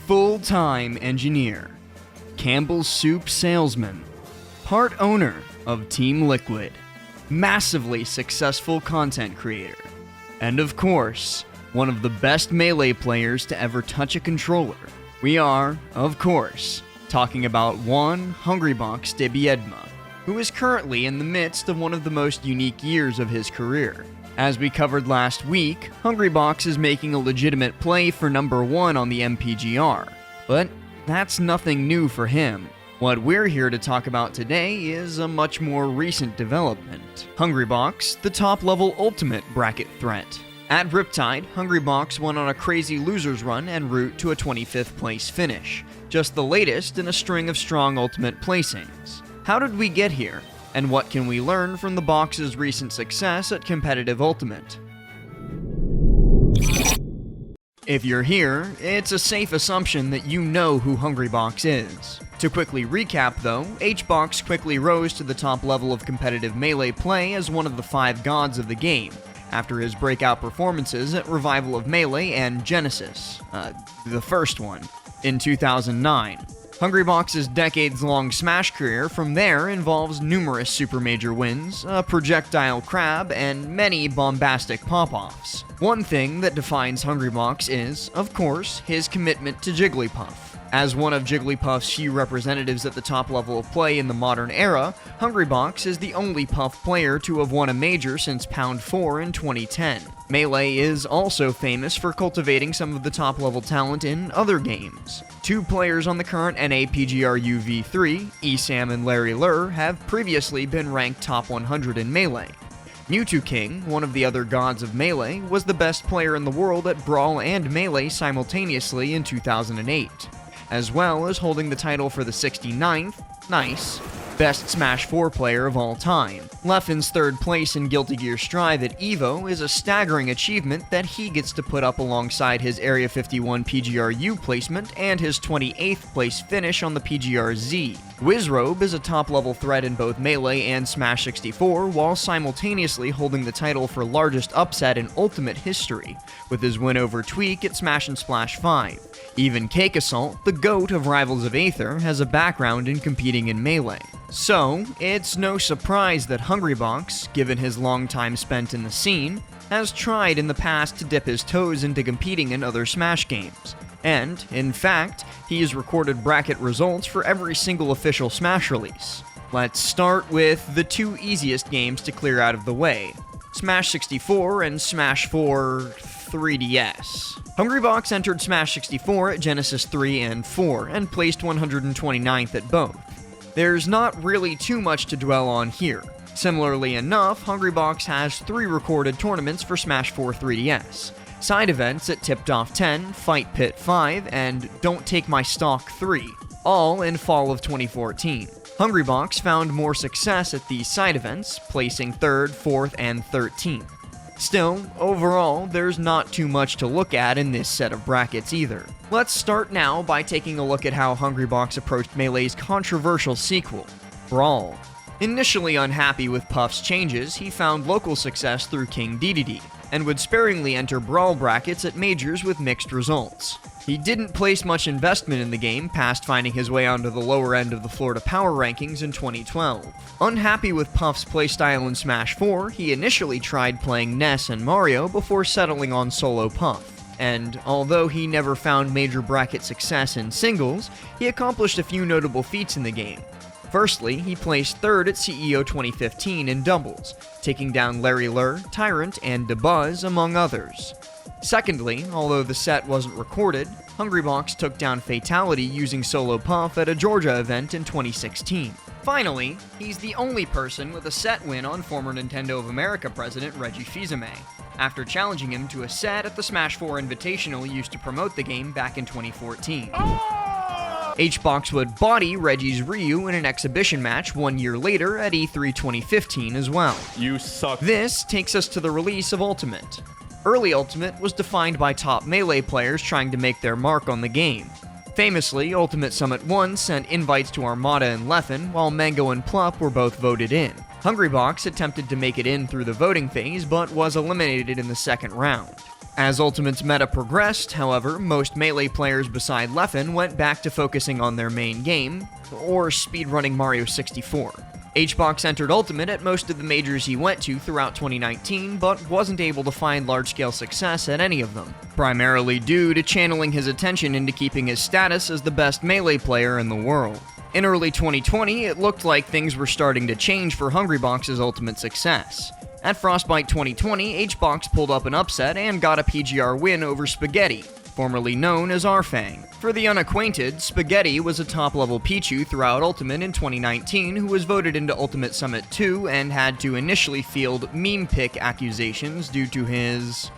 full-time engineer, Campbell's Soup salesman, part owner of Team Liquid, massively successful content creator, and of course, one of the best Melee players to ever touch a controller. We are, of course, talking about Juan Hungrybox Debiedma, who is currently in the midst of one of the most unique years of his career. As we covered last week, Hungrybox is making a legitimate play for #1 on the MPGR, but that's nothing new for him. What we're here to talk about today is a much more recent development. Hungrybox, the top-level ultimate bracket threat. At Riptide, Hungrybox went on a crazy losers run en route to a 25th place finish, just the latest in a string of strong ultimate placings. How did we get here? And what can we learn from the box's recent success at competitive ultimate? If you're here, it's a safe assumption that you know who Hungrybox is. To quickly recap though, Hbox quickly rose to the top level of competitive Melee play as one of the 5 gods of the game, after his breakout performances at Revival of Melee and Genesis, the first one, in 2009. Hungrybox's decades-long Smash career from there involves numerous super major wins, a projectile crab, and many bombastic pop-offs. One thing that defines Hungrybox is, of course, his commitment to Jigglypuff. As one of Jigglypuff's few representatives at the top level of play in the modern era, Hungrybox is the only Puff player to have won a major since Pound 4 in 2010. Melee is also famous for cultivating some of the top-level talent in other games. 2 players on the current NA-PGRU V3, ESAM and Larry Lurr, have previously been ranked top 100 in Melee. Mewtwo King, one of the other gods of Melee, was the best player in the world at Brawl and Melee simultaneously in 2008, as well as holding the title for the 69th, best Smash 4 player of all time. Leffen's 3rd place in Guilty Gear Strive at EVO is a staggering achievement that he gets to put up alongside his Area 51 PGRU placement and his 28th place finish on the PGRZ. Wizrobe is a top-level threat in both Melee and Smash 64, while simultaneously holding the title for largest upset in Ultimate history, with his win over Tweak at Smash and Splash 5. Even Cake Assault, the GOAT of Rivals of Aether, has a background in competing in Melee. So, it's no surprise that Hungrybox, given his long time spent in the scene, has tried in the past to dip his toes into competing in other Smash games. And, in fact, he has recorded bracket results for every single official Smash release. Let's start with the 2 easiest games to clear out of the way: Smash 64 and Smash 4 3DS. Hungrybox entered Smash 64 at Genesis 3 and 4, and placed 129th at both. There's not really too much to dwell on here. Similarly enough, Hungrybox has 3 recorded tournaments for Smash 4 3DS. Side events at Tipped Off 10, Fight Pit 5, and Don't Take My Stock 3, all in fall of 2014. Hungrybox found more success at these side events, placing 3rd, 4th, and 13th. Still, overall, there's not too much to look at in this set of brackets either. Let's start now by taking a look at how Hungrybox approached Melee's controversial sequel, Brawl. Initially unhappy with Puff's changes, he found local success through King Dedede, and would sparingly enter Brawl brackets at majors with mixed results. He didn't place much investment in the game past finding his way onto the lower end of the Florida Power Rankings in 2012. Unhappy with Puff's playstyle in Smash 4, he initially tried playing Ness and Mario before settling on solo Puff. And although he never found major bracket success in singles, he accomplished a few notable feats in the game. Firstly, he placed 3rd at CEO 2015 in doubles, taking down Larry Lurr, Tyrant, and DeBuzz, among others. Secondly, although the set wasn't recorded, Hungrybox took down Fatality using solo Puff at a Georgia event in 2016. Finally, he's the only person with a set win on former Nintendo of America president Reggie Fils-Aimé, after challenging him to a set at the Smash 4 Invitational used to promote the game back in 2014. Hbox would body Reggie's Ryu in an exhibition match 1 year later at E3 2015 as well. You suck. This takes us to the release of Ultimate. Early Ultimate was defined by top Melee players trying to make their mark on the game. Famously, Ultimate Summit 1 sent invites to Armada and Leffen, while Mango and Plup were both voted in. Hungrybox attempted to make it in through the voting phase, but was eliminated in the second round. As Ultimate's meta progressed, however, most Melee players beside Leffen went back to focusing on their main game, or speedrunning Mario 64. HBox entered Ultimate at most of the majors he went to throughout 2019, but wasn't able to find large-scale success at any of them, primarily due to channeling his attention into keeping his status as the best Melee player in the world. In early 2020, it looked like things were starting to change for Hungrybox's Ultimate success. At Frostbite 2020, HBox pulled up an upset and got a PGR win over Spaghetti, formerly known as Arfang. For the unacquainted, Spaghetti was a top-level Pichu throughout Ultimate in 2019 who was voted into Ultimate Summit 2 and had to initially field meme pick accusations due to his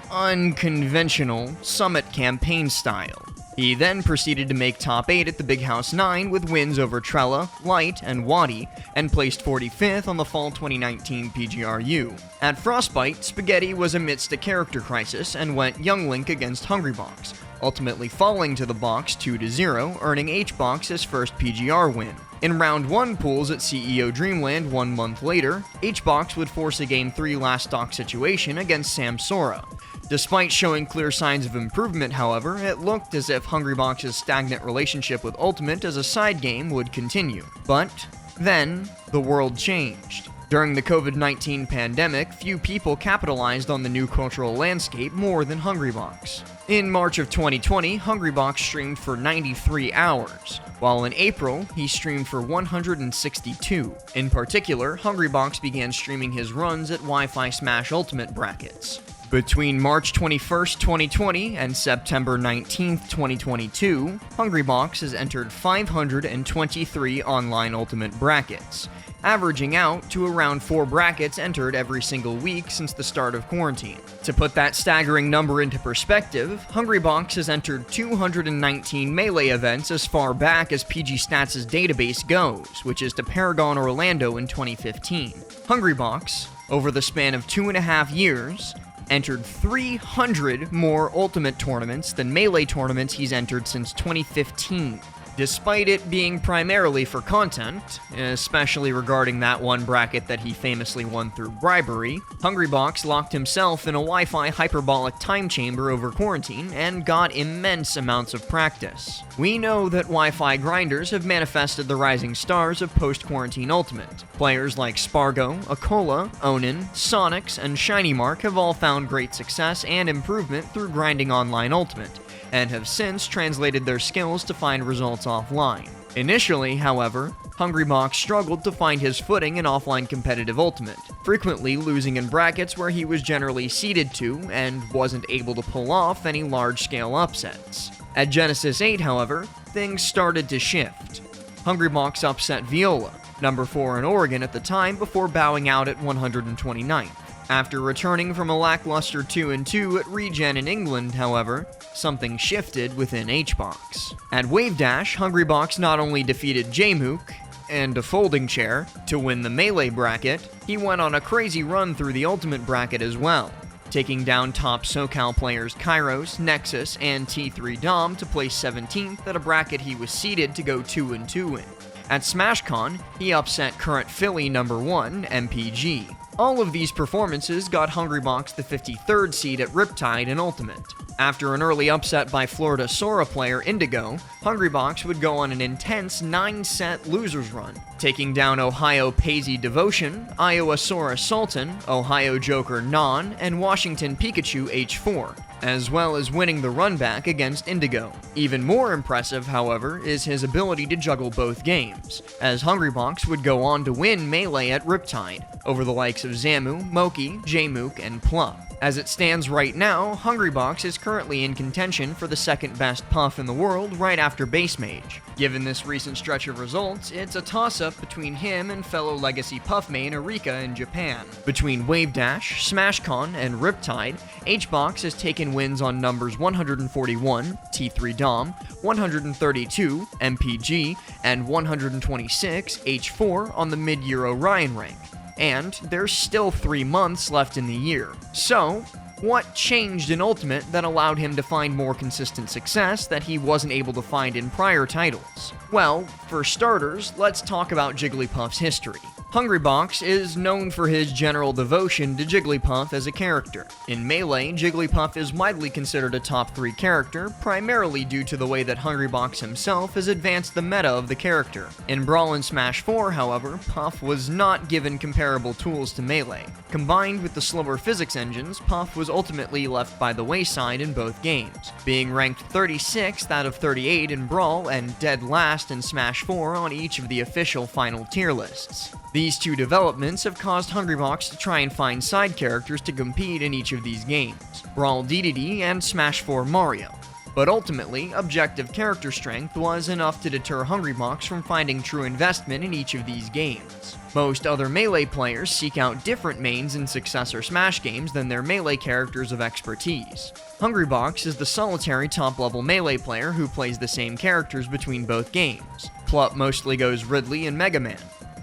unconventional Summit campaign style. He then proceeded to make top 8 at the Big House 9 with wins over Trella, Light, and WaDi, and placed 45th on the Fall 2019 PGRU. At Frostbite, Spaghetti was amidst a character crisis and went Young Link against Hungrybox, ultimately falling to the box 2-0, earning HBox his first PGR win. In Round 1 pools at CEO Dreamland 1 month later, HBox would force a Game 3 last stock situation against Sam Sora. Despite showing clear signs of improvement, however, it looked as if Hungrybox's stagnant relationship with Ultimate as a side game would continue. But then, the world changed. During the COVID-19 pandemic, few people capitalized on the new cultural landscape more than Hungrybox. In March of 2020, Hungrybox streamed for 93 hours, while in April, he streamed for 162. In particular, Hungrybox began streaming his runs at Wi-Fi Smash Ultimate brackets. Between March 21st, 2020 and September 19th, 2022, Hungrybox has entered 523 online Ultimate brackets, averaging out to around 4 brackets entered every single week since the start of quarantine. To put that staggering number into perspective, Hungrybox has entered 219 Melee events as far back as PGstats' database goes, which is to Paragon Orlando in 2015. Hungrybox, over the span of 2.5 years, entered 300 more Ultimate tournaments than Melee tournaments he's entered since 2015. Despite it being primarily for content, especially regarding that one bracket that he famously won through bribery, Hungrybox locked himself in a Wi-Fi hyperbolic time chamber over quarantine and got immense amounts of practice. We know that Wi-Fi grinders have manifested the rising stars of post-quarantine Ultimate. Players like Spargo, Akola, Onin, Sonics, and Shiny Mark have all found great success and improvement through grinding online Ultimate, and have since translated their skills to find results offline. Initially, however, Hungrybox struggled to find his footing in offline competitive Ultimate, frequently losing in brackets where he was generally seeded to and wasn't able to pull off any large-scale upsets. At Genesis 8, however, things started to shift. Hungrybox upset Viola, number 4 in Oregon at the time, before bowing out at 129th. After returning from a lackluster 2-2 at Regen in England, however, something shifted within HBox. At Wave Dash, Hungrybox not only defeated Jmook and a folding chair to win the Melee bracket, he went on a crazy run through the Ultimate bracket as well, taking down top SoCal players Kairos, Nexus, and T3 Dom to place 17th at a bracket he was seeded to go 2-2 in. At SmashCon, he upset current Philly number 1, MPG. All of these performances got Hungrybox the 53rd seed at Riptide in Ultimate. After an early upset by Florida Sora player Indigo, Hungrybox would go on an intense 9-set losers run, taking down Ohio Paisy Devotion, Iowa Sora Sultan, Ohio Joker Non, and Washington Pikachu H4, as well as winning the run back against Indigo. Even more impressive, however, is his ability to juggle both games, as Hungrybox would go on to win Melee at Riptide, over the likes of Zamu, Moki, Jmook, and Plup. As it stands right now, Hungrybox is currently in contention for the second best Puff in the world right after Base Mage. Given this recent stretch of results, it's a toss-up between him and fellow Legacy Puff main Erika in Japan. Between Wave Dash, SmashCon, and Riptide, HBox has taken wins on numbers 141, T3 Dom, 132, MPG, and 126, H4 on the mid-year Orion rank. And there's still 3 months left in the year. So, what changed in Ultimate that allowed him to find more consistent success that he wasn't able to find in prior titles? Well, for starters, let's talk about Jigglypuff's history. Hungrybox is known for his general devotion to Jigglypuff as a character. In Melee, Jigglypuff is widely considered a top 3 character, primarily due to the way that Hungrybox himself has advanced the meta of the character. In Brawl and Smash 4, however, Puff was not given comparable tools to Melee. Combined with the slower physics engines, Puff was ultimately left by the wayside in both games, being ranked 36th out of 38 in Brawl and dead last in Smash 4 on each of the official final tier lists. These two developments have caused Hungrybox to try and find side characters to compete in each of these games, Brawl DDD and Smash 4 Mario. But ultimately, objective character strength was enough to deter Hungrybox from finding true investment in each of these games. Most other Melee players seek out different mains in successor Smash games than their Melee characters of expertise. Hungrybox is the solitary top-level Melee player who plays the same characters between both games. Plup mostly goes Ridley and Mega Man.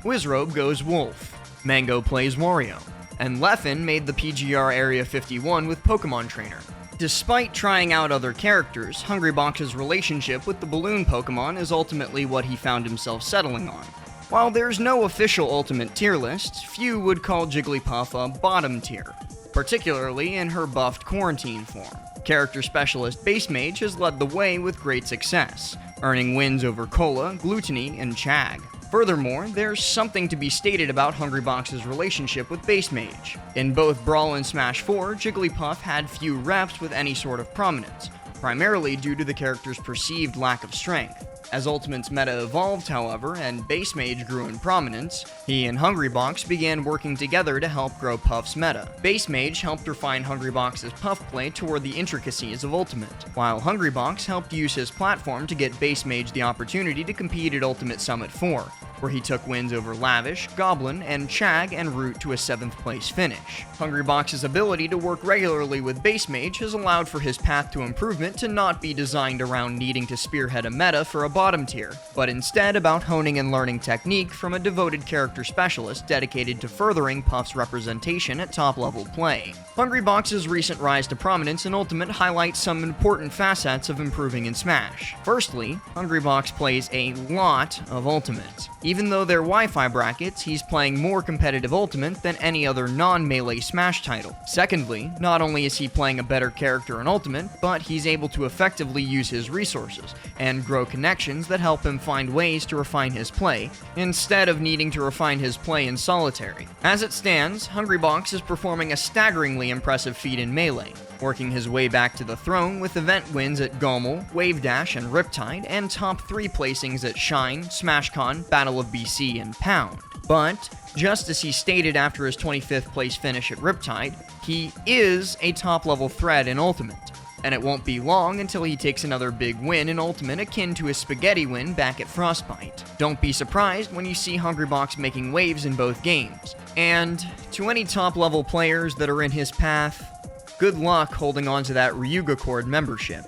Wizrobe goes Wolf, Mango plays Wario, and Leffen made the PGR Area 51 with Pokemon Trainer. Despite trying out other characters, Hungrybox's relationship with the balloon Pokemon is ultimately what he found himself settling on. While there's no official ultimate tier list, few would call Jigglypuff a bottom tier, particularly in her buffed quarantine form. Character specialist Base Mage has led the way with great success, earning wins over Cola, Gluttony, and Chag. Furthermore, there's something to be stated about Hungrybox's relationship with Base Mage. In both Brawl and Smash 4, Jigglypuff had few reps with any sort of prominence, primarily due to the character's perceived lack of strength. As Ultimate's meta evolved, however, and Base Mage grew in prominence, he and Hungrybox began working together to help grow Puff's meta. Base Mage helped refine Hungrybox's Puff play toward the intricacies of Ultimate, while Hungrybox helped use his platform to get Base Mage the opportunity to compete at Ultimate Summit 4, where he took wins over Lavish, Goblin, and Chag en route to a 7th place finish. Hungrybox's ability to work regularly with Base Mage has allowed for his path to improvement to not be designed around needing to spearhead a meta for a bottom tier, but instead about honing and learning technique from a devoted character specialist dedicated to furthering Puff's representation at top-level play. Hungrybox's recent rise to prominence in Ultimate highlights some important facets of improving in Smash. Firstly, Hungrybox plays a lot of Ultimate. Even though they're Wi-Fi brackets, he's playing more competitive Ultimate than any other non-Melee Smash title. Secondly, not only is he playing a better character in Ultimate, but he's able to effectively use his resources and grow connections that help him find ways to refine his play, instead of needing to refine his play in solitary. As it stands, Hungrybox is performing a staggeringly impressive feat in Melee, working his way back to the throne with event wins at Gommel, Wave Dash, and Riptide, and top 3 placings at Shine, SmashCon, Battle of BC, and Pound. But, just as he stated after his 25th place finish at Riptide, he is a top-level threat in Ultimate, and it won't be long until he takes another big win in Ultimate akin to his Spaghetti win back at Frostbite. Don't be surprised when you see Hungrybox making waves in both games. And to any top-level players that are in his path, good luck holding on to that Ryuga Cord membership.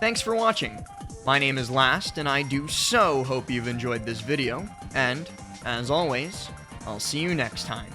Thanks for watching. My name is Last, and I do so hope you've enjoyed this video, and, as always, I'll see you next time.